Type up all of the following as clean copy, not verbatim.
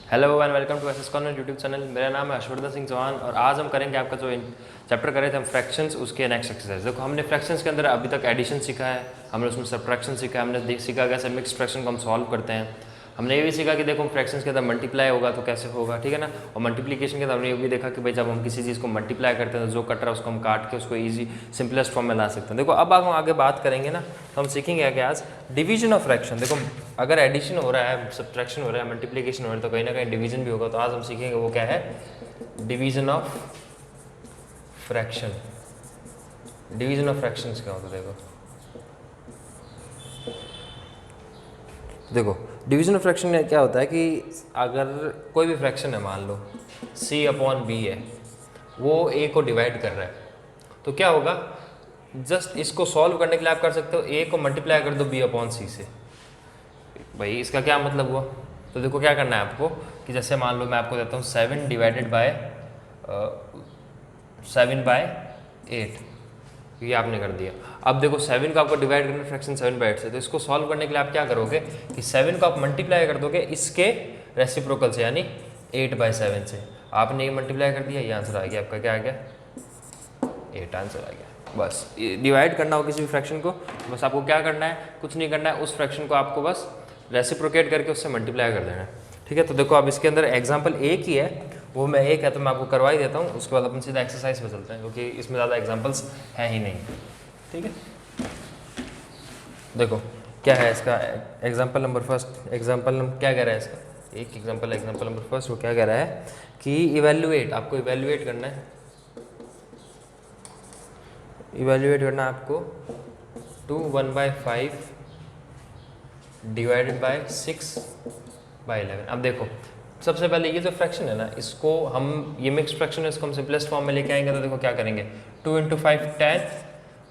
Hello and welcome to SS corner YouTube channel. मेरा नाम है हर्षवर्धन सिंह चौहान और आज हम करेंगे आपका जो चैप्टर करे थे हम फ्रैक्शंस, उसके नेक्स्ट एक्सरसाइज। देखो हमने फ्रैक्शंस के अंदर अभी तक एडिशन सीखा है, हमने उसमें सब्ट्रैक्शन सीखा है, हमने सीखा कैसे मिक्स फ्रैक्शन को हम सॉल्व करते हैं। हमने ये भी सीखा कि देखो फ्रैक्शंस के अंदर मल्टीप्लाई होगा तो कैसे होगा, ठीक है ना। और मल्टीप्लिकेशन के अंदर हमने ये भी देखा कि भाई जब हम किसी चीज़ को मल्टीप्लाई करते हैं तो जो कट रहा है उसको हम काट के उसको ईजी सिंपलेस्ट फॉर्म में ला सकते हैं। देखो अब हम आगे बात करेंगे ना, तो हम सीखेंगे कि आज डिवीजन ऑफ फ्रैक्शन। देखो अगर एडिशन हो रहा है, सब्ट्रैक्शन हो रहा है, मल्टीप्लिकेशन हो रहा है तो कहीं ना कहीं डिवीजन भी होगा। तो आज हम सीखेंगे वो क्या है, division of fraction. Division of fractions क्या होता है देखो डिवीजन ऑफ फ्रैक्शन में क्या होता है कि अगर कोई भी फ्रैक्शन है, मान लो c अपॉन बी है, वो a को डिवाइड कर रहा है, तो क्या होगा, जस्ट इसको सॉल्व करने के लिए आप कर सकते हो a को मल्टीप्लाई कर दो b अपॉन c से। भाई इसका क्या मतलब हुआ, तो देखो क्या करना है आपको कि जैसे मान लो मैं आपको देता हूँ 7 डिवाइडेड बाय 7/8, ये आपने कर दिया। अब देखो 7 को आपको डिवाइड करना फ्रैक्शन 7/8 से, तो इसको सॉल्व करने के लिए आप क्या करोगे कि 7 को आप मल्टीप्लाई कर दोगे इसके रेसिप्रोकल से, यानी 8/7 से। आपने ये मल्टीप्लाई कर दिया, ये आंसर आ गया आपका, क्या आ गया, 8 आंसर आ गया। बस डिवाइड करना हो किसी भी फ्रैक्शन को, बस आपको क्या करना है, कुछ नहीं करना है, उस फ्रैक्शन को आपको बस रेसिप्रोकेट करके उससे मल्टीप्लाई कर देना है, ठीक है। तो देखो अब इसके अंदर एग्जाम्पल एक ही है, वो मैं एक है तो मैं आपको करवा ही देता हूँ, उसके बाद अपन सीधा एक्सरसाइज पे चलते हैं क्योंकि इसमें ज़्यादा एग्जाम्पल्स हैं ही नहीं, ठीक है। देखो क्या है इसका example number first, example number क्या कह रहा है इसका, एक एग्जाम्पल नंबर फर्स्ट वो क्या कह रहा है कि इवेल्युएट, आपको इवेल्युएट करना है, इवेल्युएट करना आपको 2 1/5 डिवाइडेड बाय 6/11। अब देखो सबसे पहले ये जो फ्रैक्शन है ना, इसको हम, ये मिक्स फ्रैक्शन है, इसको हम सिंपलेस्ट फॉर्म में लेके आएंगे। तो देखो क्या करेंगे, 2 × 5 10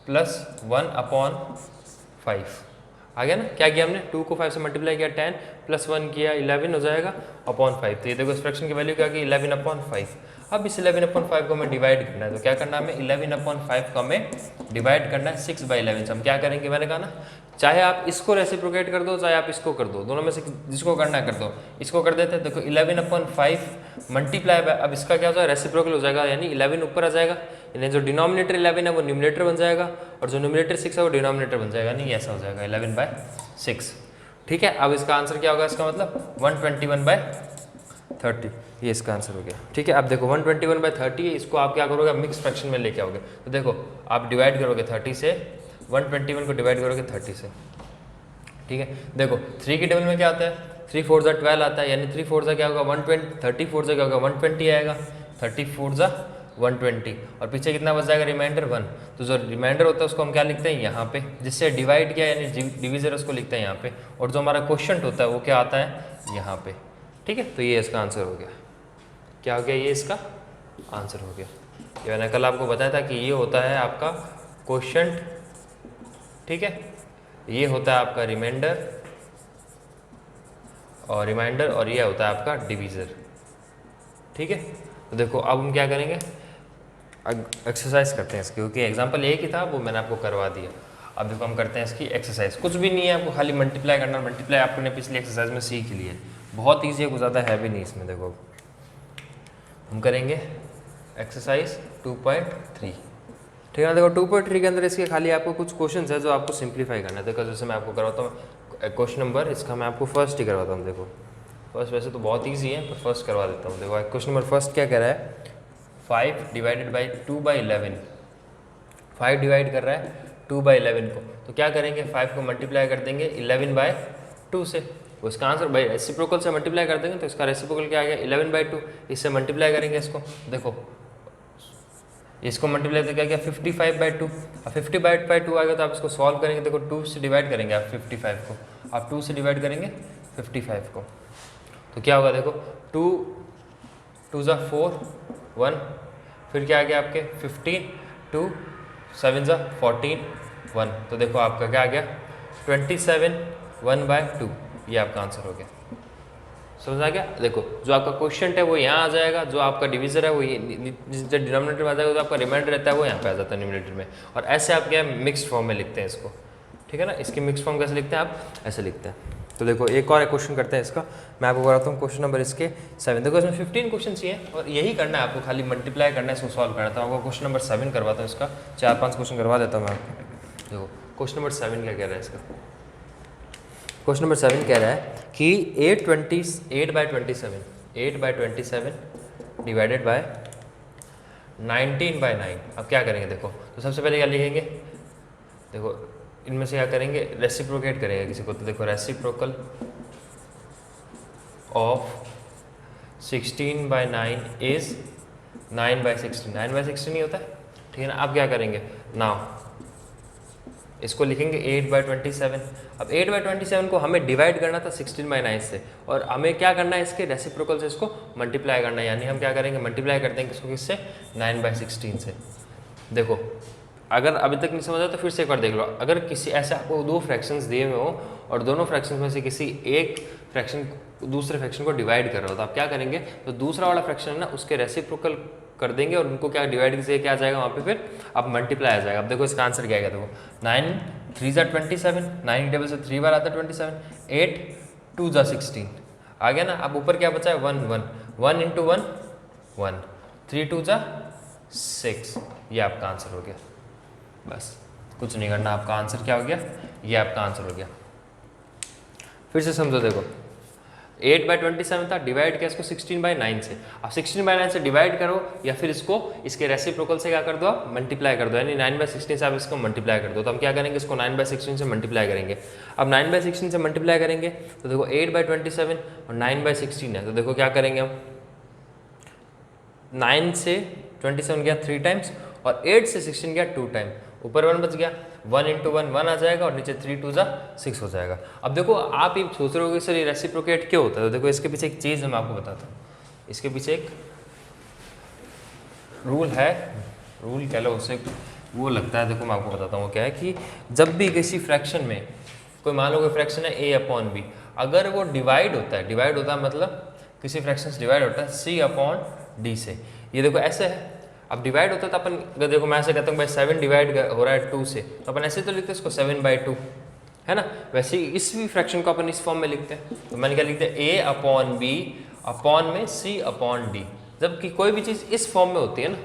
प्लस 1/5 आ गया ना। क्या किया हमने, 2 को 5 से मल्टीप्लाई किया, 10 प्लस 1 किया 11 हो जाएगा अपॉन 5। तो ये देखो इस फ्रैक्शन की वैल्यू क्या की, 11/5। अब इस 11/5 को हमें डिवाइड करना है, तो क्या करना है हमें, 11/5 को हमें डिवाइड करना है 6/11 से। हम क्या करेंगे, मैंने कहा ना, चाहे आप इसको रेसिप्रोकेट कर दो चाहे आप इसको कर दो, दोनों में से जिसको करना है कर दो। इसको कर देते हैं, देखो 11/5 मल्टीप्लाई बाय, अब इसका क्या हो जाएगा, रेसिप्रोकल हो जाएगा, यानी 11 ऊपर आ जाएगा, यानी जो डिनोमिनेटर 11 है वो न्यूमरेटर बन जाएगा और जो न्यूमरेटर 6 है वो डिनोमिनेटर बन जाएगा, नहीं ऐसा हो जाएगा 11/6, ठीक है। अब इसका आंसर क्या होगा, इसका मतलब 121/30, ये इसका आंसर हो गया, ठीक है। अब देखो 121/30 है, इसको आप क्या करोगे, मिक्स फ्रैक्शन में लेके आओगे। तो देखो आप डिवाइड करोगे 30 से, 121 को डिवाइड करोगे 30 से, ठीक है। देखो 3 के टेबल में क्या आता है, 3 4 जा 12 आता है, यानी 3 4 जा क्या होगा 120, 30 4 जा क्या होगा 120 आएगा, 30 4 जा 120, और पीछे कितना बच जाएगा, रिमाइंडर 1। तो जो रिमाइंडर होता है उसको हम क्या लिखते हैं यहाँ पे, जिससे डिवाइड किया यानी डिविजर उसको लिखते हैं यहाँ पे, और जो हमारा क्वोशिएंट होता है वो क्या आता है यहाँ पे, ठीक है। तो ये इसका आंसर हो गया, क्या हो गया, ये इसका आंसर हो गया। ये मैंने कल आपको बताया था कि ये होता है आपका क्वोशिएंट, ठीक है, ये होता है आपका रिमाइंडर और ये होता है आपका डिवीज़र, ठीक है। तो देखो अब हम क्या करेंगे, एक्सरसाइज करते हैं इसकी, क्योंकि एग्जांपल एक ही था वो मैंने आपको करवा दिया। अब देखो हम करते हैं इसकी एक्सरसाइज, कुछ भी नहीं है, आपको खाली मल्टीप्लाई करना, मल्टीप्लाई आपने पिछली एक्सरसाइज में सीख लिया है, बहुत ईजी है, कुछ ज़्यादा है भी नहीं इसमें। देखो हम करेंगे एक्सरसाइज 2.3, ठीक है। देखो 2.3 के अंदर इसके खाली आपको कुछ क्वेश्चन है जो आपको सिंप्लीफाई करना है। देखो जैसे मैं आपको करवाता हूँ क्वेश्चन नंबर, इसका मैं आपको फर्स्ट ही करवाता हूँ। देखो फर्स्ट वैसे तो बहुत ईजी है पर फर्स्ट करवा देता हूँ। देखो क्वेश्चन नंबर फर्स्ट क्या कह रहा है, 5 डिवाइडेड बाई 2/11, 5 डिवाइड कर रहा है 2/11 को, तो क्या करेंगे, 5 को मल्टीप्लाई कर देंगे 11/2 से, तो इसका आंसर भाई रेसिप्रोकल से मल्टीप्लाई कर देंगे, तो इसका रेसिप्रोकल क्या आ गया 11/2, इससे मल्टीप्लाई करेंगे इसको, देखो इसको मल्टीप्लाई तो क्या गया 55/2, अब 50/2 आ गया, तो आप इसको सॉल्व करेंगे, देखो 2 से डिवाइड करेंगे आप 55 को, आप 2 से डिवाइड करेंगे 55 को, तो क्या होगा, देखो 2 2 ज़ा 4 1, फिर क्या आ गया आपके 15, 2 7 ज़ा 14 1, तो देखो आपका क्या आ गया 27 1/2, ये आपका आंसर हो गया। समझ आ गया। देखो जो आपका क्वेश्चन है वो यहाँ आ जाएगा, जो आपका डिवीजर है वो ये डिनोमिनेटर में आ जाएगा, जो आपका रिमाइंडर रहता है वो यहाँ पे आ जाता है न्यूमरेटर में, और ऐसे आप क्या मिक्स्ड फॉर्म में लिखते हैं इसको, ठीक है ना। इसकी मिक्स फॉर्म कैसे लिखते हैं आप, ऐसे लिखते हैं। तो देखो एक और क्वेश्चन करते हैं इसका, मैं आपको कराता हूँ क्वेश्चन नंबर इसके 7। देखो इसमें 15 क्वेश्चन चाहिए और यही करना है आपको, खाली मल्टीप्लाई करना है, इसको सॉल्व करना है। तो आपको क्वेश्चन नंबर 7 करवाता हूँ इसका, 4-5 क्वेश्चन करवा देता हूँ मैं आपको। देखो क्वेश्चन नंबर 7 क्या कह रहा है इसका। क्वेश्चन नंबर 7 कह रहा है कि 8/27 डिवाइडेड बाय 19/9। अब क्या करेंगे देखो, तो सबसे पहले क्या लिखेंगे, देखो इनमें से क्या करेंगे, रेसिप्रोकेट करेंगे किसी को। तो देखो रेसिप्रोकल ऑफ 16/9 इज 9/16। 9/16 नहीं होता है, ठीक है ना। अब क्या करेंगे, नाउ इसको लिखेंगे 8/27। अब 8/27 को हमें डिवाइड करना था 16/9 से, और हमें क्या करना है, इसके रेसिप्रोकल से इसको मल्टीप्लाई करना है। यानी हम क्या करेंगे, मल्टीप्लाई कर देंगे इसको किससे, 9/16 से। देखो अगर अभी तक नहीं समझा तो फिर से एक बार देख लो। अगर किसी ऐसे आपको दो फ्रैक्शंस दिए हुए हो और दोनों फ्रैक्शंस में से किसी एक फ्रैक्शन दूसरे फ्रैक्शन को डिवाइड कर रहे हो, तो आप क्या करेंगे, तो दूसरा वाला फ्रैक्शन है ना उसके रेसिप्रोकल कर देंगे और उनको क्या डिवाइड से क्या आ जाएगा वहाँ पे, फिर अब मल्टीप्लाई आ जाएगा। अब देखो इसका आंसर क्या आएगा, देखो 9 3 ज़ा 27, 9 टेबल से 3 बार आता है 27, 8 2 ज़ा 16 आ गया ना। अब ऊपर क्या बचा है, 1 1 1 इंटू 1 1, 3 2 ज़ा 6, ये आपका आंसर हो गया। बस कुछ नहीं करना, आपका आंसर क्या हो गया, ये आपका आंसर हो गया। फिर से समझो, देखो 8/27 था, डिवाइड किया इसको 16/9 से। अब 16/9 से डिवाइड करो या फिर इसको इसके रेसिप्रोकल से क्या कर दो, आप मल्टीप्लाई कर दो, यानी 9/16 से आप इसको मल्टीप्लाई कर दो। तो हम क्या करेंगे, इसको 9/16 से मल्टीप्लाई करेंगे। अब 9/16 से मल्टीप्लाई करेंगे तो देखो 8/27 और 9/16 है, तो देखो क्या करेंगे हम, 9 से 27 गया 3 टाइम्स और 8 से 16 गया 2 टाइम, ऊपर 1 बच गया, 1 इंटू 1 1 आ जाएगा और नीचे 3 2 ज़ा 6 हो जाएगा। अब देखो आप ये सोच रहे हो कि सर ये रेसिप्रोकेट क्यों होता है, तो देखो इसके पीछे एक चीज़ मैं आपको बताता हूँ। इसके पीछे एक रूल है, रूल कह लो उसे, वो लगता है, देखो मैं आपको बताता हूँ क्या है कि जब भी किसी फ्रैक्शन में कोई मान लो कोई फ्रैक्शन है a/b, अगर वो डिवाइड होता है मतलब किसी फ्रैक्शन से डिवाइड होता है c/d से। ये देखो ऐसे है, अब डिवाइड होता है तो अपन अगर देखो मैं ऐसे कहता हूँ भाई 7 डिवाइड हो रहा है 2 से, तो अपन ऐसे तो लिखते हैं इसको 7/2, है ना। वैसे ही इस भी फ्रैक्शन को अपन इस फॉर्म में लिखते हैं, तो मैंने क्या लिखते हैं, a/b अपॉन में c/d। जबकि कोई भी चीज़ इस फॉर्म में होती है ना,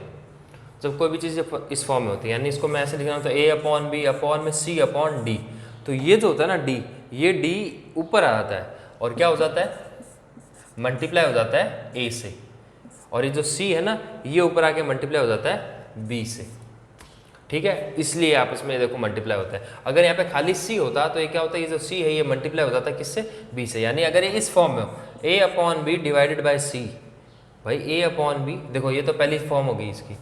जब कोई भी चीज़ इस फॉर्म में होती है, यानी इसको मैं ऐसे लिख रहा हूँ तो a/b अपॉन में c/d, तो ये जो होता है ना d, ये d ऊपर आ जाता है और क्या हो जाता है, मल्टीप्लाई हो जाता है a से, और ये जो c है ना ये ऊपर आके मल्टीप्लाई हो जाता है b से, ठीक है। इसलिए आपस में देखो मल्टीप्लाई होता है। अगर यहाँ पे खाली c होता तो ये क्या होता है, ये जो c है ये मल्टीप्लाई हो जाता है किससे, b से। यानी अगर ये इस फॉर्म में हो a/b डिवाइडेड बाय c, भाई a/b, देखो ये तो पहली फॉर्म होगी इसकी,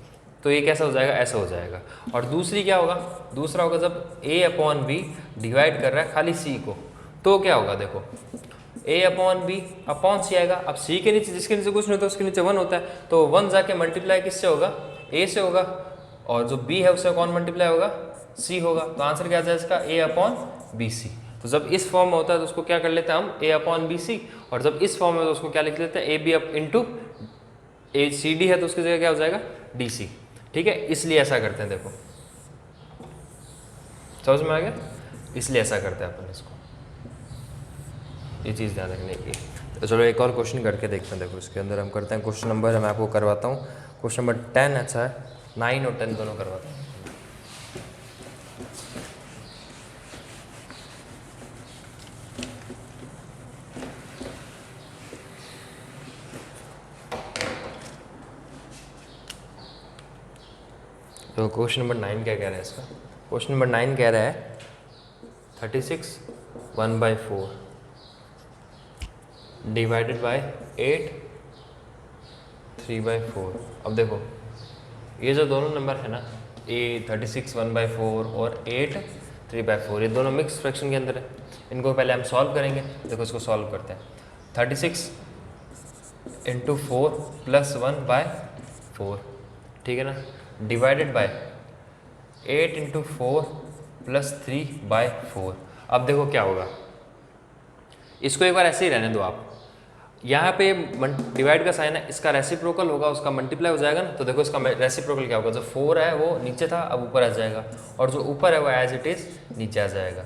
तो ये कैसा हो जाएगा, ऐसा हो जाएगा। और दूसरी क्या होगा, दूसरा होगा जब a/b डिवाइड कर रहा है खाली c को, तो क्या होगा, देखो a/b अपॉन c आएगा। अब c के नीचे जिसके नीचे कुछ नहीं होता उसके नीचे 1 होता है, तो 1 जाके मल्टीप्लाई किससे होगा, a से होगा, और जो b है उससे कौन मल्टीप्लाई होगा, c होगा। तो आंसर क्या आ जाए इसका, a/bc। तो जब इस फॉर्म में होता है तो उसको क्या कर लेते हैं हम, a/bc, और जब इस फॉर्म में तो उसको क्या लिख लेते हैं, ab इंटू cd है तो उसकी जगह क्या हो जाएगा, dc, ठीक है। इसलिए ऐसा करते हैं, देखो समझ में आ गया, इसलिए ऐसा करते हैं अपन इसको, ये चीज़ ध्यान रखने की। तो चलो एक और क्वेश्चन करके देखते हैं। देखो इसके अंदर हम करते हैं क्वेश्चन नंबर, मैं आपको करवाता हूँ क्वेश्चन नंबर 10, अच्छा है 9 और 10 दोनों करवाता हूँ। तो क्वेश्चन नंबर 9 क्या कह रहा है इसका, क्वेश्चन नंबर 9 कह रहा है 36 1/4 डिवाइडेड बाय 8 3/4। अब देखो ये जो दोनों नंबर है ना, 36 1/4 और 8 3/4, ये दोनों मिक्स फ्रैक्शन के अंदर है। इनको पहले हम सॉल्व करेंगे। देखो इसको सॉल्व करते हैं, 36 इंटू 4 प्लस 1/4, ठीक है ना, डिवाइडेड बाय 8 इंटू 4 प्लस 3/4। अब देखो क्या होगा, इसको एक बार ऐसे ही रहने दो आप, यहाँ पे डिवाइड का साइन है, इसका रेसिप्रोकल होगा, उसका मल्टीप्लाई हो जाएगा ना। तो देखो इसका रेसिप्रोकल क्या होगा, जो 4 है वो नीचे था अब ऊपर आ जाएगा, और जो ऊपर है वो एज इट इज़ नीचे आ जाएगा,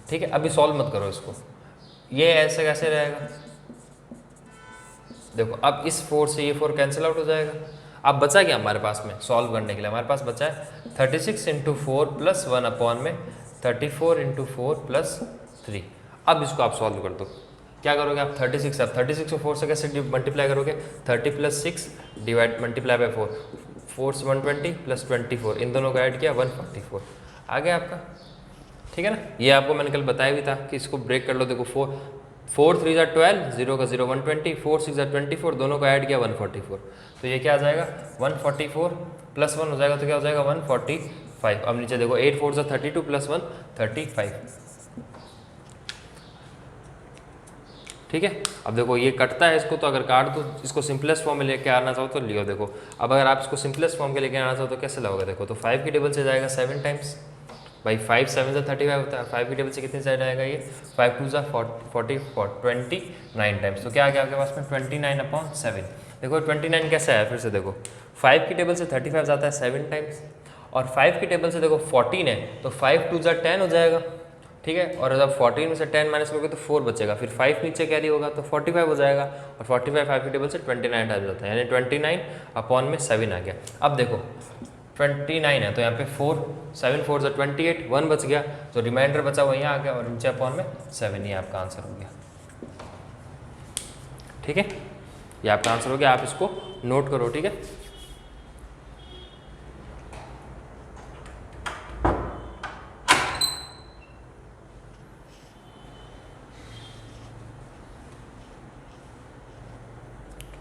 ठीक है। अभी सॉल्व मत करो इसको, ये ऐसे कैसे रहेगा, देखो अब इस 4 से ये 4 कैंसिल आउट हो जाएगा। अब बचा क्या हमारे पास में सॉल्व करने के लिए, हमारे पास बचा है 36 इंटू 4 प्लस 1 अपॉन में 34 इंटू 4 प्लस 3। अब इसको आप सॉल्व कर दो, क्या करोगे आप 36, अब 36 को 4 से कैसे मल्टीप्लाई करोगे, 30 प्लस 6 डिवाइड मल्टीप्लाई बाय 4, 4 से 120 प्लस 24, इन दोनों को ऐड किया 144 आ गया आपका, ठीक है ना। ये आपको मैंने कल बताया भी था कि इसको ब्रेक कर लो, देखो 4 3 जार 12, 0 का 0 120, 4 6 जार 24, दोनों को ऐड किया 144, तो ये क्या आ जाएगा 144 प्लस 1 हो जाएगा, तो क्या हो जाएगा 145। अब नीचे देखो 8 4 जार 32 प्लस 1 35, ठीक है। अब देखो ये कटता है इसको, तो अगर काट दो इसको सिंपलेस्ट फॉर्म में लेके आना चाहो तो लियो, देखो अब अगर आप इसको सिंपलेस्ट फॉर्म के लेके आना चाहो तो कैसे लाओगे, देखो तो 5 की टेबल से जाएगा 7 टाइम्स, भाई 5 7 से 35 होता है, 5 की टेबल से कितनी साइड आएगा ये 5 2 40 29 टाइम्स, तो क्या आ गया आपके पास में 29/7। देखो 29 कैसे आया, फिर से देखो 5 की टेबल से 35 जाता है 7 टाइम्स, और 5 की टेबल से देखो 14 है, तो 5 2 10 हो जाएगा, ठीक है। और जब 14 में से 10 माइनस करोगे तो 4 बचेगा, फिर 5 नीचे कैरी होगा तो 45 हो जाएगा, और 45 5 की टेबल से 29 टाइम्स होता है, यानी 29/7 आ गया। अब देखो 29 है तो यहाँ पे 4 7 4 से 28, 1 बच गया, तो रिमाइंडर बचा हुआ यहाँ आ गया, और नीचे अपॉन में 7, ये आपका आंसर हो गया, ठीक है। ये आपका आंसर हो गया, आप इसको नोट करो, ठीक है।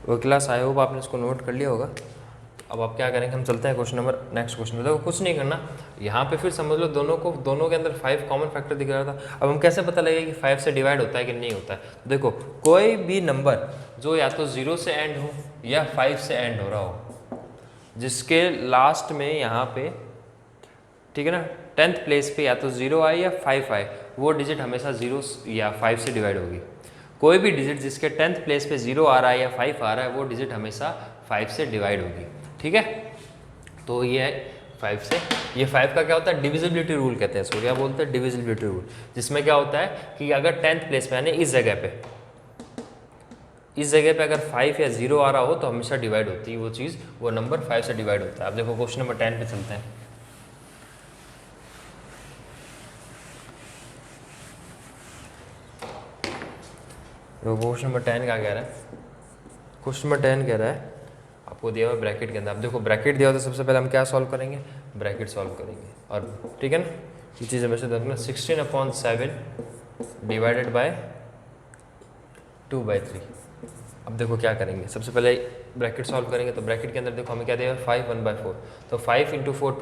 वो क्लास आई होप आपने इसको नोट कर लिया होगा। अब आप क्या करेंगे, हम चलते हैं क्वेश्चन नंबर नेक्स्ट क्वेश्चन में। देखो कुछ नहीं करना, यहाँ पे फिर समझ लो दोनों के अंदर 5 कॉमन फैक्टर दिख रहा था। अब हम कैसे पता लगेगा कि 5 से डिवाइड होता है कि नहीं होता है, तो देखो कोई भी नंबर जो या तो 0 से एंड हो या 5 से एंड हो रहा हो, जिसके लास्ट में यहाँ पे, ठीक है ना, 10th प्लेस पे या तो 0 आए या 5 आए, वो डिजिट हमेशा 0 या 5 से डिवाइड होगी। कोई भी डिजिट जिसके 10th प्लेस पे 0 आ रहा है या 5 आ रहा है, वो डिजिट हमेशा 5 से डिवाइड होगी, ठीक है। तो ये है 5 से, ये 5 का क्या होता है, डिविजिबिलिटी रूल कहते हैं इसको, क्या बोलते हैं, डिविजिबिलिटी रूल, जिसमें क्या होता है कि अगर 10th प्लेस पे यानी इस जगह पे अगर 5 या 0 आ रहा हो तो हमेशा डिवाइड होती है वो चीज़, वो नंबर 5 से डिवाइड होता है। अब देखो क्वेश्चन नंबर 10 पे चलते हैं। क्वेश्चन नंबर 10 क्या कह रहा है, क्वेश्चन नंबर 10 कह रहा है आपको दिया हुआ ब्रैकेट के अंदर। अब देखो ब्रैकेट दिया हुआ तो सबसे पहले हम क्या सॉल्व करेंगे, ब्रैकेट सॉल्व करेंगे, और ठीक है ना, ये चीज़ हमेशा देखना 16/7 डिवाइडेड बाय 2/3। अब देखो क्या करेंगे, सबसे पहले ब्रैकेट सॉल्व करेंगे, तो ब्रैकेट के अंदर देखो हमें क्या दिया है 5 1/4, तो 5 इंटू 4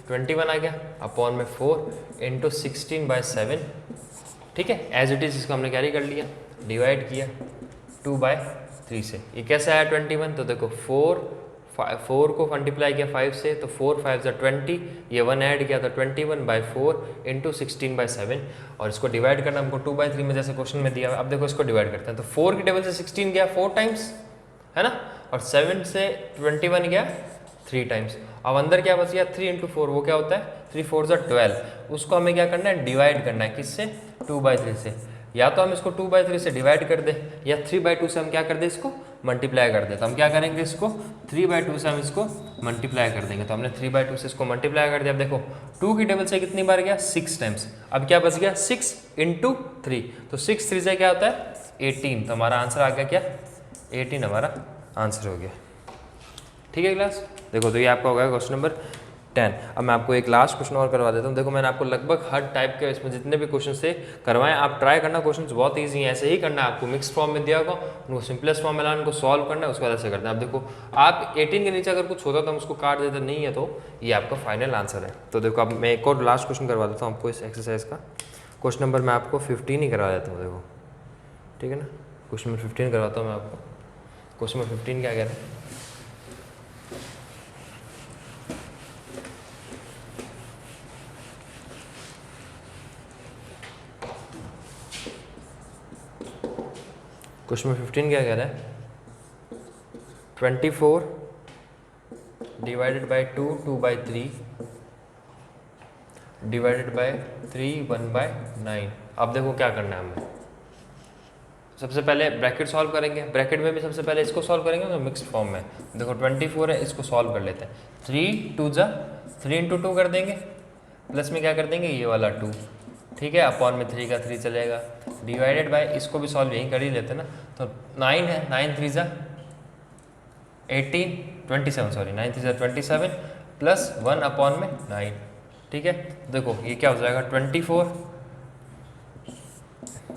21 आ गया, अपॉन में 4 इंटू 16/7, ठीक है। एज इट इज़ इसको हमने कैरी कर लिया, डिवाइड किया 2/3 से, ये कैसे आया 21, तो देखो 4 को मल्टीप्लाई किया 5 से, तो 4 5 से 20, ये 1 ऐड किया तो 21/4 इंटू 16/7, और इसको डिवाइड करना हमको 2/3 में जैसे क्वेश्चन में दिया। अब देखो इसको डिवाइड करते हैं, तो 4 की टेबल से 16 गया 4 टाइम्स, है ना, और 7 से 21 गया 3 टाइम्स। अब अंदर क्या बच गया 3 इंटू 4, वो क्या होता है 3 4 से 12, उसको हमें क्या करना है, डिवाइड करना है, किससे, 2/3 से। या तो हम इसको 2/3 से डिवाइड कर दें, या 3/2 से हम क्या कर दें, इसको मल्टीप्लाई कर दें। तो हम क्या करेंगे, इसको 3/2 से हम इसको मल्टीप्लाई कर देंगे, तो हमने 3/2 से इसको मल्टीप्लाई कर दिया। अब देखो 2 की टेबल से कितनी बार गया 6 टाइम्स, अब क्या बच गया 6 इंटू 3, तो 6 3 से क्या होता है 18, तो हमारा आंसर आ गया क्या 18, हमारा आंसर हो गया, ठीक है क्लास। देखो तो ये आपका हो गया क्वेश्चन नंबर 10। अब मैं आपको एक लास्ट क्वेश्चन और करवा देता हूँ। देखो मैंने आपको लगभग हर टाइप के इसमें जितने भी क्वेश्चन से करवाएं, आप ट्राई करना, क्वेश्चन बहुत ईजी है, ऐसे ही करना है आपको, मिक्स फॉर्म में दिया होगा उनको सिंपलेस्ट फॉर्म में लाना, उनको सॉल्व करना है, उसके बाद ऐसे करना है। अब देखो आप 18 के नीचे अगर कुछ होता तो हम उसको काट देते, नहीं है तो ये आपका फाइनल आंसर है। तो देखो अब मैं एक और लास्ट क्वेश्चन करवा देता हूँ आपको इस एक्सरसाइज का। क्वेश्चन नंबर मैं आपको 15 ही करवा देता हूँ, देखो ठीक है ना, क्वेश्चन नंबर 15 करवाता हूँ मैं आपको। क्वेश्चन नंबर 15 क्या कह रहे हैं, क्वेश्चन नंबर 15 क्या कह रहा है, 24 डिवाइडेड बाई 2 2/3 डिवाइडेड बाई 3 1/9। अब देखो क्या करना है हमें, सबसे पहले ब्रैकेट सॉल्व करेंगे, ब्रैकेट में भी सबसे पहले इसको सॉल्व करेंगे तो मिक्स्ड फॉर्म में। देखो 24 है, इसको सॉल्व कर लेते हैं। 3 2 जा 3 इंटू 2 कर देंगे, प्लस में क्या कर देंगे ये वाला 2, ठीक है, अपॉन में 3 का 3 चलेगा, डिवाइडेड बाय, इसको भी सॉल्व यहीं कर ही लेते हैं ना, तो 9 है, 9 3 जा 18 27 सॉरी 9 3 जा 27 प्लस 1 अपॉन में 9, ठीक है। देखो ये क्या हो जाएगा 24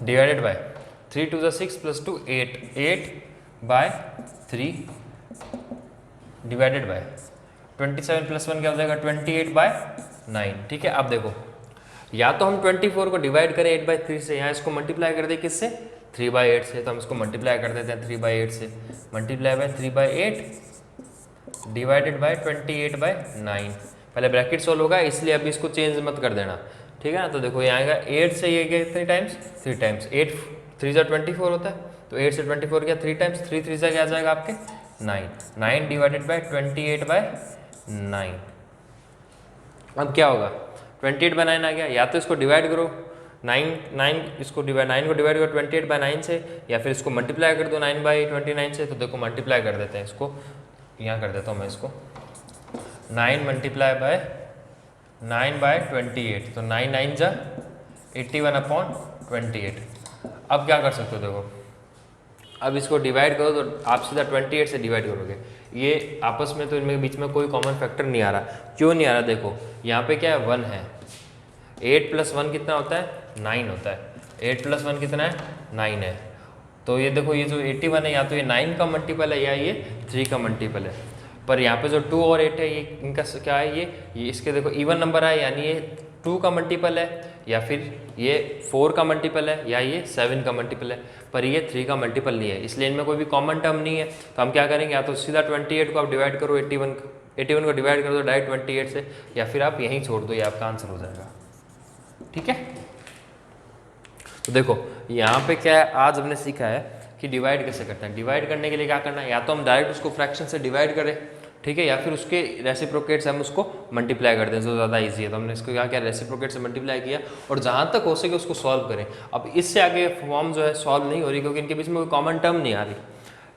डिवाइडेड बाय 3 2 जा 6 plus 2 8 8 by 3 divided by 27 plus 1 क्या हो जाएगा 28 बाय 9, ठीक है। अब देखो या तो हम 24 को डिवाइड करें 8/3 से, यहाँ इसको मल्टीप्लाई कर दे किससे 3/8 से, तो हम इसको मल्टीप्लाई कर देते हैं 3/8 से, मल्टीप्लाई बाय 3/8 डिवाइडेड बाय 28/9। पहले ब्रैकेट सोल्व होगा इसलिए अभी इसको चेंज मत कर देना, ठीक है ना। तो देखो यहाँ आएगा 8 से ये गया 3 टाइम्स 3 टाइम्स 8 3 जा 24 होता है, तो 8 से 24 गया 3 टाइम्स 3 3 जा क्या आ जाएगा आपके 9 9 डिवाइडेड बाय 28/9। अब क्या होगा 28/9 आ गया, या तो इसको डिवाइड करो 9 को डिवाइड करो 28/9 से, या फिर इसको मल्टीप्लाई कर दो 9/29 से। तो देखो मल्टीप्लाई कर देते हैं इसको, यहाँ कर देता हूँ मैं इसको 9 मल्टीप्लाई बाय 9/28, तो 9 9 जा 81/28। अब क्या कर सकते हो देखो, अब इसको डिवाइड करो तो आप सीधा 28 से डिवाइड करोगे, ये आपस में तो इनमें बीच में कोई कॉमन फैक्टर नहीं आ रहा। क्यों नहीं आ रहा देखो, यहाँ पे क्या है 1 है, 8 + 1 कितना होता है 9 होता है, 8 + 1 कितना है 9 है। तो ये देखो ये जो 81 है या तो ये 9 का मल्टीपल है या ये 3 का मल्टीपल है, पर यहाँ पे जो 2 और 8 है ये इनका क्या है, ये इसके देखो इवन नंबर है, यानी ये 2 का मल्टीपल है, या फिर ये 4 का मल्टीपल है, या ये 7 का मल्टीपल है, पर ये 3 का मल्टीपल नहीं है, इसलिए इनमें कोई भी कॉमन टर्म नहीं है। तो हम क्या करेंगे, या तो सीधा 28 को आप डिवाइड करो 81 को डिवाइड कर दो डायरेक्ट 28 से, या फिर आप यहीं छोड़ दो, ये आपका आंसर हो जाएगा, ठीक है। तो देखो यहाँ पे क्या है, आज हमने सीखा है कि डिवाइड कैसे करते हैं। डिवाइड करने के लिए क्या करना है, या तो हम डायरेक्ट उसको फ्रैक्शन से डिवाइड करें, ठीक है, या फिर उसके रेसिप्रोकेट से हम उसको मल्टीप्लाई कर दें, जो ज़्यादा इजी है। तो हमने इसको क्या किया, रेसिप्रोकेट से मल्टीप्लाई किया, और जहाँ तक हो सके उसको सॉल्व करें। अब इससे आगे फॉर्म जो है सॉल्व नहीं हो रही, क्योंकि इनके बीच में कोई कॉमन टर्म नहीं आ रही,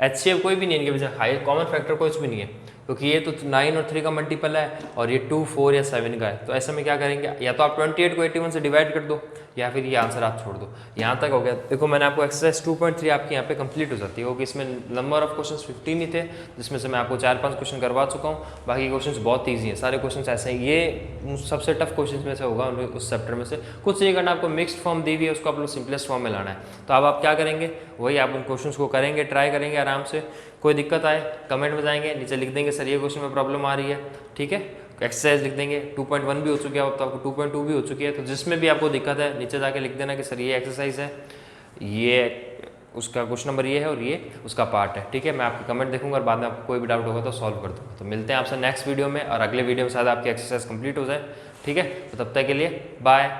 HCF कोई भी नहीं है इनके बीच, हाई कॉमन फैक्टर कुछ भी नहीं है, क्योंकि ये तो 9 और 3 का मल्टीपल है, और ये 2 4 या 7 का है। तो ऐसे में क्या करेंगे, या तो आप 28 को 81 से डिवाइड कर दो, या फिर ये आंसर आप छोड़ दो। यहाँ तक हो गया। देखो मैंने आपको एक्सरसाइज 2.3 आपकी यहाँ पे कंप्लीट हो जाती है, क्योंकि इसमें नंबर ऑफ क्वेश्चंस 15 ही थे, जिसमें से मैं आपको 4-5 क्वेश्चन करवा चुका हूँ। बाकी क्वेश्चंस बहुत ईजी हैं, सारे क्वेश्चंस ऐसे हैं, ये सबसे टफ क्वेश्चन में से होगा उस चैप्टर में से। कुछ नहीं करना, आपको मिक्स्ड फॉर्म दी हुई है, उसको आप लोग सिंपलेस्ट फॉर्म में लाना है। तो अब आप क्या करेंगे, वही आप उन क्वेश्चंस को करेंगे, ट्राई करेंगे आराम से। कोई दिक्कत आए कमेंट में जाएंगे, नीचे लिख देंगे सर ये क्वेश्चन में प्रॉब्लम आ रही है, ठीक है। एक्सरसाइज लिख देंगे, 2.1 भी हो चुकी है, अब तो आपको 2.2 भी हो चुकी है। तो जिसमें भी आपको दिक्कत है नीचे जाके लिख देना कि सर ये एक्सरसाइज है, ये उसका क्वेश्चन नंबर ये है और ये उसका पार्ट है, ठीक है। मैं आपके कमेंट देखूंगा और बाद में आपको कोई भी डाउट होगा तो सॉल्व कर दूंगा। तो मिलते हैं आपसे नेक्स्ट वीडियो में, और अगले वीडियो में शायद आपकी एक्सरसाइज कंप्लीट हो जाए, ठीक है। तो तब तक के लिए बाय।